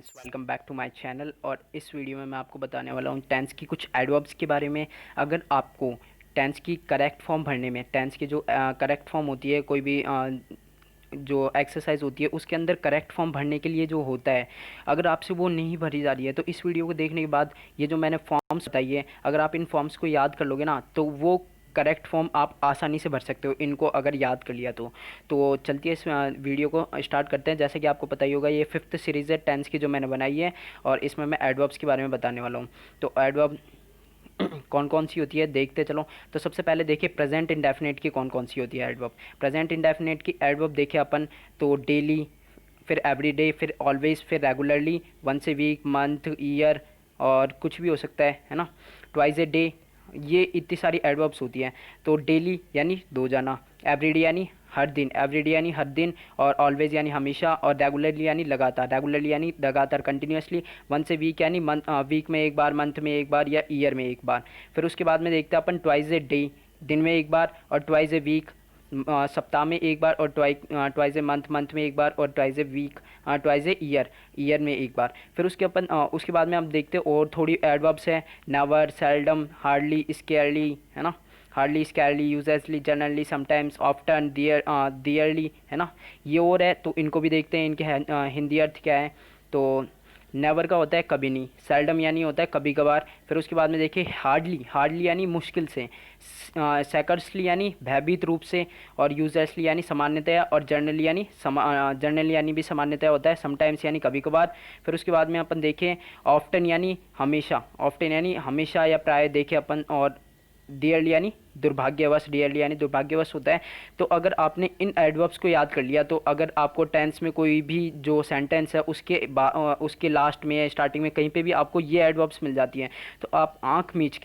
Welcome back to my channel. और इस video में मैं आपको बताने वाला हूँ टेंस की कुछ एडवर्ब्स के बारे में। अगर आपको टेंस की करेक्ट फॉर्म भरने में, टेंस की जो करेक्ट फॉर्म होती है, कोई भी जो एक्सरसाइज होती है उसके अंदर करेक्ट फॉर्म भरने के लिए जो होता है, अगर आपसे वो नहीं भरी जा रही है तो इस वीडियो को देखने के बाद ये जो मैंने फॉर्म्स बताई है, अगर आप इन फॉर्म्स को याद कर लोगे ना तो वो करेक्ट फॉर्म आप आसानी से भर सकते हो, इनको अगर याद कर लिया तो चलती है इस वीडियो को स्टार्ट करते हैं। जैसे कि आपको पता ही होगा, ये फिफ्थ सीरीज़ है टेंस की जो मैंने बनाई है, और इसमें मैं एडवर्ब्स के बारे में बताने वाला हूँ। तो एडवर्ब कौन कौन सी होती है देखते चलो। तो सबसे पहले देखिए प्रेजेंट इंडेफिनिट की कौन कौन सी होती है एडवर्ब। प्रेजेंट इंडेफिनिट की एडवर्ब देखिए अपन, तो डेली, फिर एवरीडे, फिर ऑलवेज, फिर regularly, once a week, month, year, और कुछ भी हो सकता है ना। ट्वाइस ए डे, ये इतनी सारी एडवर्ब्स होती हैं। तो डेली यानी दो जाना, एवरीडे यानी हर दिन, एवरीडे यानी हर दिन, और ऑलवेज यानी हमेशा, और रेगुलरली यानी लगातार, रेगुलरली यानी लगातार कंटिन्यूसली, वंस ए वीक यानी मंथ, वीक में एक बार, मंथ में एक बार, या ईयर में एक बार। फिर उसके बाद में देखते हैं अपन ट्वाइस ए डे, दिन में एक बार, और ट्वाइस ए वीक, सप्ताह में एक बार, और ट्वाइस ए मंथ, मंथ में एक बार, और twice a week, twice a year, year में एक बार। फिर उसके बाद में हम देखते हैं और थोड़ी एडवर्ब्स है। नेवर, सेल्डम, हार्डली, स्केयरली, है ना। हार्डली, स्केयरली, यूजसली, जनरली, समटाइम्स, ऑफ्टन, दियरली, है ना। ये और है, तो इनको भी देखते हैं, इनके हिंदी अर्थ क्या है। तो नेवर का होता है कभी नहीं, सेल्डम यानी होता है कभी कभार। फिर उसके बाद में देखिए हार्डली, हार्डली यानी मुश्किल से, सैकर्सली यानी भयभीत रूप से, और यूजर्सली यानी सामान्यतया, और जर्नली यानी जर्नली यानी भी सामान्यतया होता है, समटाइम्स यानी कभी कभार। फिर उसके बाद में अपन देखें ऑफ्टन यानी हमेशा, ऑफ्टन यानी हमेशा या प्राय देखें अपन, और डियरली यानी दुर्भाग्यवश, डियरली यानी दुर्भाग्यवश होता है। तो अगर आपने इन एडवर्ब्स को याद कर लिया, तो अगर आपको टेंस में कोई भी जो सेंटेंस है उसके लास्ट में या स्टार्टिंग में कहीं पे भी आपको ये एडवर्ब्स मिल जाती हैं, तो आप आंख मीच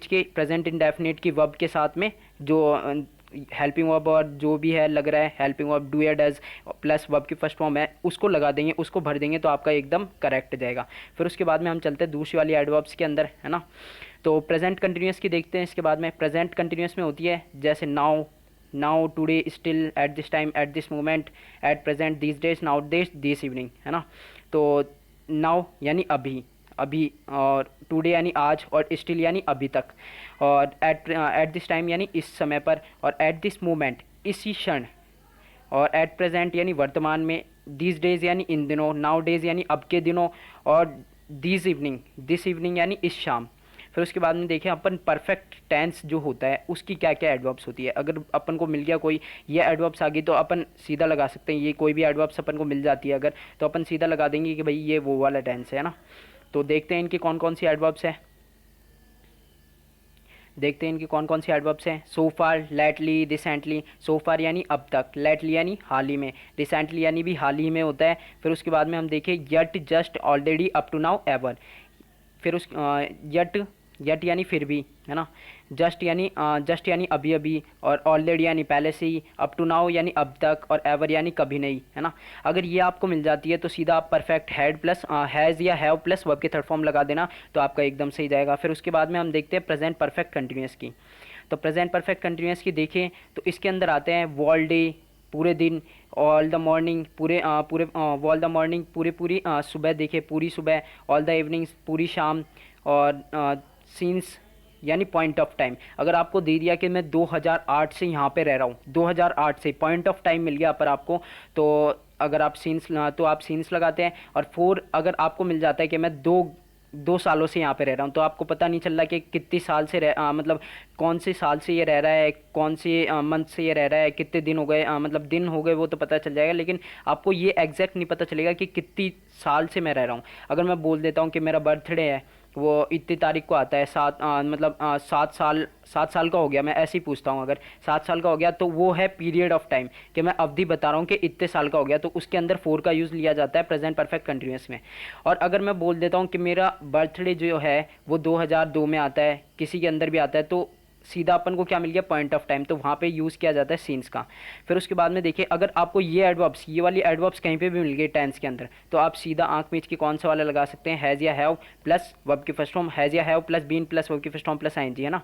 के प्रेजेंट इंडेफिनिट की वर्ब के साथ में जो हेल्पिंग वर्ब और जो भी है लग रहा है, हेल्पिंग वर्ब डू या डज प्लस वर्ब की फर्स्ट फॉर्म है, उसको लगा देंगे, उसको भर देंगे, तो आपका एकदम करेक्ट जाएगा। फिर उसके बाद में हम चलते हैं दूसरी वाली एडवर्ब्स के अंदर, है ना। तो प्रेजेंट कंटिन्यूस की देखते हैं। इसके बाद में प्रेजेंट कंटिन्यूस में होती है जैसे now, now, today, still, at this time, at this moment, at present, this days, now days, this evening, है ना। तो नाउ यानी अभी, अभी, और टुडे यानी आज, और स्टिल यानी अभी तक, और एट दिस टाइम यानी इस समय पर, और एट दिस मोमेंट इसी क्षण, और एट प्रेजेंट यानी वर्तमान में, दिस डेज यानी इन दिनों, नाउ डेज यानी अब के दिनों, और दिस इवनिंग यानी इस शाम। फिर उसके बाद में देखें अपन परफेक्ट टेंस जो होता है उसकी क्या क्या एडवर्ब्स होती है। अगर अपन को मिल गया कोई ये एडवर्ब्स आ गई, तो अपन सीधा लगा सकते हैं, ये कोई भी एडवर्ब्स अपन को मिल जाती है अगर, तो अपन सीधा लगा देंगे कि भाई ये वो वाला टेंस है ना। तो देखते हैं इनकी कौन कौन सी एडवर्ब्स है, देखते हैं इनकी कौन कौन सी एडवर्ब्स हैं। सो फार, लेटली, रिसेंटली। सो फार यानी अब तक, लेटली यानी हाल ही में, रिसेंटली यानी भी हाल ही में होता है। फिर उसके बाद में हम देखें yet, just, already, up to now, ever. फिर उस यट, यट यानी फिर भी, है ना। जस्ट यानी अभी अभी, और ऑलरेडी यानी पहले से ही, अप टू नाउ यानी अब तक, और एवर यानी कभी नहीं, है ना। अगर ये आपको मिल जाती है तो सीधा आप परफेक्ट हैड प्लस हैज़ या हैव प्लस वर्ब के थर्ड फॉर्म लगा देना, तो आपका एकदम सही जाएगा। फिर उसके बाद में हम देखते हैं प्रेजेंट परफेक्ट कंटिन्यूस की। तो प्रेजेंट परफेक्ट कंटिन्यूस की देखें तो इसके अंदर आते हैं ऑल डे, पूरे दिन, all the morning, all the morning, पूरी सुबह, देखिए पूरी सुबह, ऑल द इवनिंग्स, पूरी शाम, और सीन्स यानी पॉइंट ऑफ टाइम। अगर आपको दे दिया कि मैं 2008 से यहाँ पे रह रहा हूँ, 2008 से पॉइंट ऑफ टाइम मिल गया पर आपको, तो अगर आप सीन्स लगाते हैं। और फोर अगर आपको मिल जाता है कि मैं दो सालों से यहाँ पे रह रहा हूँ, तो आपको पता नहीं चल रहा कि कितनी साल से मतलब कौन से साल से ये रह रहा है, कौन से मंथ से ये रह रहा है, कितने दिन हो गए, मतलब दिन हो गए वो तो पता चल जाएगा, लेकिन आपको ये एग्जैक्ट नहीं पता चलेगा कि कितनी साल से मैं रह रहा हूँ। अगर मैं बोल देता हूँ कि मेरा बर्थडे है, वो इतनी तारीख को आता है, 7 साल का हो गया, मैं ऐसे ही पूछता हूँ, अगर 7 साल का हो गया तो वो है पीरियड ऑफ टाइम, कि मैं अवधि बता रहा हूँ कि इतने साल का हो गया, तो उसके अंदर फोर का यूज़ लिया जाता है प्रेजेंट परफेक्ट कंटिन्यूस में। और अगर मैं बोल देता हूँ कि मेरा बर्थडे जो है वो 2002 में आता है, किसी के अंदर भी आता है, तो सीधा अपन को क्या मिल गया, पॉइंट ऑफ टाइम, तो वहाँ पे यूज़ किया जाता है सीन्स का। फिर उसके बाद में देखिए अगर आपको ये एडवर्ब्स, ये वाली एडवर्ब्स कहीं पे भी मिल गई टेंस के अंदर, तो आप सीधा आंख मीच के कौन सा वाला लगा सकते हैं, हैज़ या हैव प्लस वर्ब की फर्स्ट फॉर्म, हैज़ या have plus been plus verb की फर्स्ट फॉर्म प्लस आईएनजी, है ना।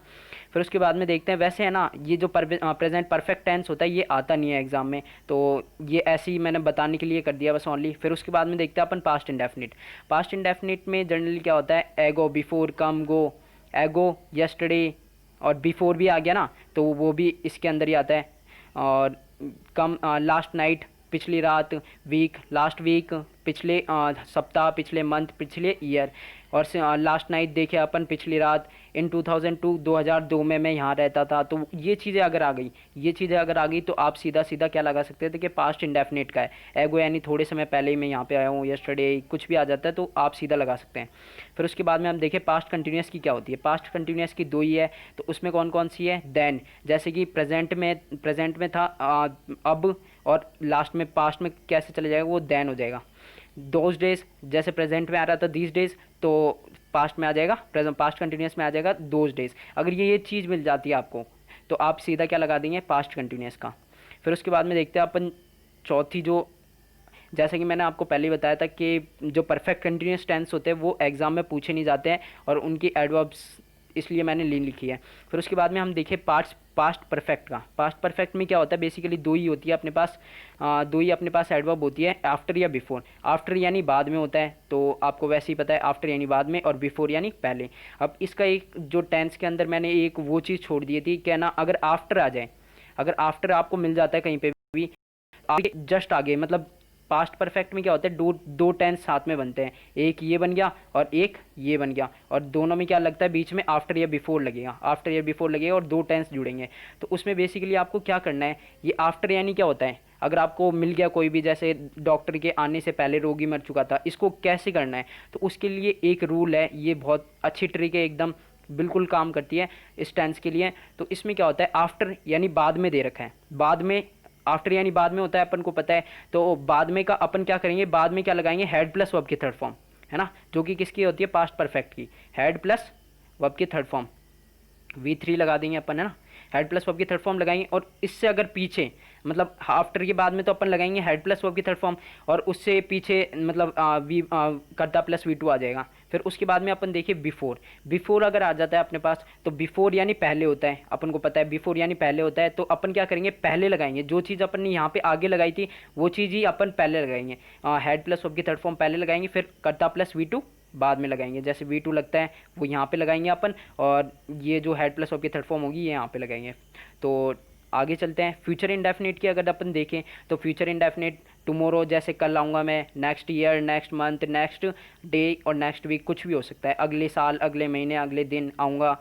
फिर उसके बाद में देखते हैं, वैसे है ना ये जो प्रेजेंट परफेक्ट टेंस होता है ये आता नहीं है एग्जाम में, तो ये ऐसे ही मैंने बताने के लिए कर दिया बस ओनली। फिर उसके बाद में देखते हैं अपन पास्ट इंडेफिनिट। पास्ट इंडेफिनिट में जनरली क्या होता है, एगो, बिफोर, कम, गो, एगो, यस्टरडे, और बिफोर भी आ गया ना तो वो भी इसके अंदर ही आता है। और कम, लास्ट नाइट, पिछली रात, वीक, लास्ट वीक, पिछले सप्ताह, पिछले मंथ, पिछले ईयर, और लास्ट नाइट देखे अपन पिछली रात, इन 2002, 2002 में मैं यहाँ रहता था। तो ये चीज़ें अगर आ गई, ये चीज़ें अगर आ गई तो आप सीधा सीधा क्या लगा सकते थे कि पास्ट इंडेफिनिट का है, एगो यानी थोड़े समय पहले ही मैं यहाँ पे आया हूँ, यस्टरडे, कुछ भी आ जाता है तो आप सीधा लगा सकते हैं। फिर उसके बाद में हम देखें पास्ट कंटिन्यूस की क्या होती है। पास्ट कंटिन्यूस की दो ही है, तो उसमें कौन कौन सी है, देन, जैसे कि प्रेजेंट में था अब, और लास्ट में पास्ट में कैसे चले जाएगा, वो देन हो जाएगा। दोज डेज, जैसे प्रेजेंट में आ रहा था दीज डेज, तो पास्ट में आ जाएगा, प्रेजेंट पास्ट कंटिन्यूस में आ जाएगा दोज डेज। अगर ये चीज़ मिल जाती है आपको तो आप सीधा क्या लगा देंगे, पास्ट कंटिन्यूस का। फिर उसके बाद में देखते हैं अपन चौथी, जो जैसे कि मैंने आपको पहले ही बताया था कि जो परफेक्ट कंटिन्यूस टेंस होते हैं वो एग्जाम में पूछे नहीं जाते हैं, और उनकी एडवर्ब्स इसलिए मैंने लिखी है। फिर उसके बाद में हम देखें पास्ट परफेक्ट का। पास्ट परफेक्ट में क्या होता है, बेसिकली दो ही होती है अपने पास, दो ही अपने पास एडवर्ब होती है, आफ्टर या बिफोर। आफ्टर यानी बाद में होता है, तो आपको वैसे ही पता है आफ्टर यानी बाद में, और बिफोर यानी पहले। अब इसका एक जो टेंस के अंदर मैंने एक वो चीज़ छोड़ दी थी क्या ना, अगर आफ्टर आ जाए, अगर आफ्टर आपको मिल जाता है कहीं पे भी, आगे जस्ट आगे, मतलब पास्ट परफेक्ट में क्या होता है, दो दो टेंस साथ में बनते हैं, एक ये बन गया और एक ये बन गया, और दोनों में क्या लगता है, बीच में आफ्टर या बिफोर लगेगा, आफ्टर या बिफोर लगेगा और दो टेंस जुड़ेंगे। तो उसमें बेसिकली आपको क्या करना है, ये आफ्टर यानी क्या होता है, अगर आपको मिल गया कोई भी, जैसे डॉक्टर के आने से पहले रोगी मर चुका था, इसको कैसे करना है, तो उसके लिए एक रूल है, ये बहुत अच्छी ट्रिक है, एकदम बिल्कुल काम करती है इस टेंस के लिए। तो इसमें क्या होता है, आफ्टर यानी बाद में दे रखा है, बाद में, आफ्टर यानी बाद में होता है, अपन को पता है, तो बाद में का अपन क्या करेंगे, बाद में क्या लगाएंगे, हेड प्लस वर्ब की थर्ड फॉर्म, है ना, जो कि किसकी होती है, पास्ट परफेक्ट की, हेड प्लस वर्ब की थर्ड फॉर्म, V3 लगा देंगे अपन, है ना, हेड प्लस वर्ब की थर्ड फॉर्म लगाएंगे। और इससे अगर पीछे, मतलब आफ्टर के बाद में तो अपन लगाएंगे हेड प्लस वर्ब की थर्ड फॉर्म, और उससे पीछे मतलब कर्ता प्लस V2 आ जाएगा। फिर उसके बाद में अपन देखिए बिफोर, बिफोर अगर आ जाता है अपने पास, तो बिफोर यानी पहले होता है, अपन को पता है बिफोर यानी पहले होता है, तो अपन क्या करेंगे, पहले लगाएंगे, जो चीज़ अपन ने यहाँ पे आगे लगाई थी वो चीज़ ही अपन पहले लगाएंगे, हेड प्लस वर्ब की थर्ड फॉर्म पहले लगाएंगे, फिर कर्ता प्लस V2 बाद में लगाएंगे, जैसे V2 लगता है वो यहाँ पे लगाएंगे अपन, और ये जो हेड प्लस वर्ब की थर्ड फॉर्म होगी ये यहाँ पे लगाएंगे। तो आगे चलते हैं, फ्यूचर इंडेफिनिट की अगर अपन देखें तो फ्यूचर इंडेफिनिट, टुमारो जैसे कल आऊँगा मैं, next year, next month, next day और नेक्स्ट वीक, कुछ भी हो सकता है, अगले साल, अगले महीने, अगले दिन आऊँगा।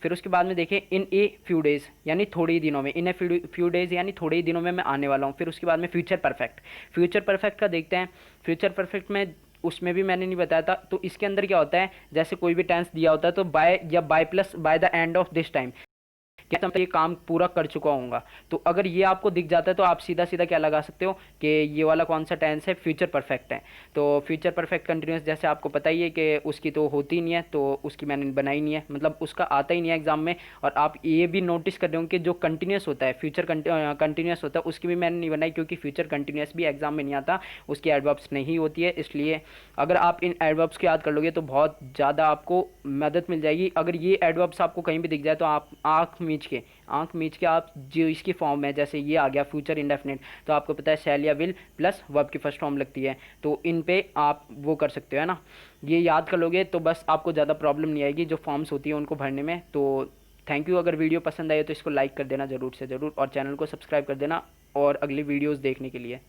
फिर उसके बाद में देखें इन ए फ्यू डेज़ यानी थोड़े ही दिनों में, इन ए फ्यू डेज़ यानी थोड़े ही दिनों में मैं आने वाला हूँ। फिर उसके बाद में फ्यूचर परफेक्ट, फ्यूचर परफेक्ट का देखते हैं। फ्यूचर परफेक्ट में उसमें भी मैंने नहीं बताया था, तो इसके अंदर क्या होता है, जैसे कोई भी टेंस दिया होता है तो बाय या by plus by the end of this time, क्या मतलब ये काम पूरा कर चुका हूँगा। तो अगर ये आपको दिख जाता है तो आप सीधा सीधा क्या लगा सकते हो कि ये वाला कौन सा टेंस है, फ्यूचर परफेक्ट है। तो फ्यूचर परफेक्ट कंटिन्यूस जैसे आपको पता ही है कि उसकी तो होती नहीं है, तो उसकी मैंने बनाई नहीं है, मतलब उसका आता ही नहीं है एग्जाम में। और आप ये भी नोटिस कर रहे होंगे कि जो कंटिन्यूस होता है, फ्यूचर कंटिन्यूस होता है, उसकी भी मैंने नहीं बनाई, क्योंकि फ्यूचर कंटिन्यूस भी एग्जाम में नहीं आता, उसकी एडवर्ब्स नहीं होती है। इसलिए अगर आप इन एडवर्ब्स को याद कर लोगे तो बहुत ज़्यादा आपको मदद मिल जाएगी। अगर ये एडवर्ब्स आपको कहीं भी दिख जाए तो आप आंख मीच के आप जो इसकी फॉर्म है, जैसे ये आ गया फ्यूचर इंडेफिनिट, तो आपको पता है शैल या विल प्लस वर्ब की फर्स्ट फॉर्म लगती है, तो इन पे आप वो कर सकते हो, है ना। ये याद कर लोगे तो बस आपको ज़्यादा प्रॉब्लम नहीं आएगी जो फॉर्म्स होती है उनको भरने में। तो थैंक यू। अगर वीडियो पसंद आए तो इसको लाइक कर देना ज़रूर से ज़रूर, और चैनल को सब्सक्राइब कर देना और अगली वीडियोज़ देखने के लिए।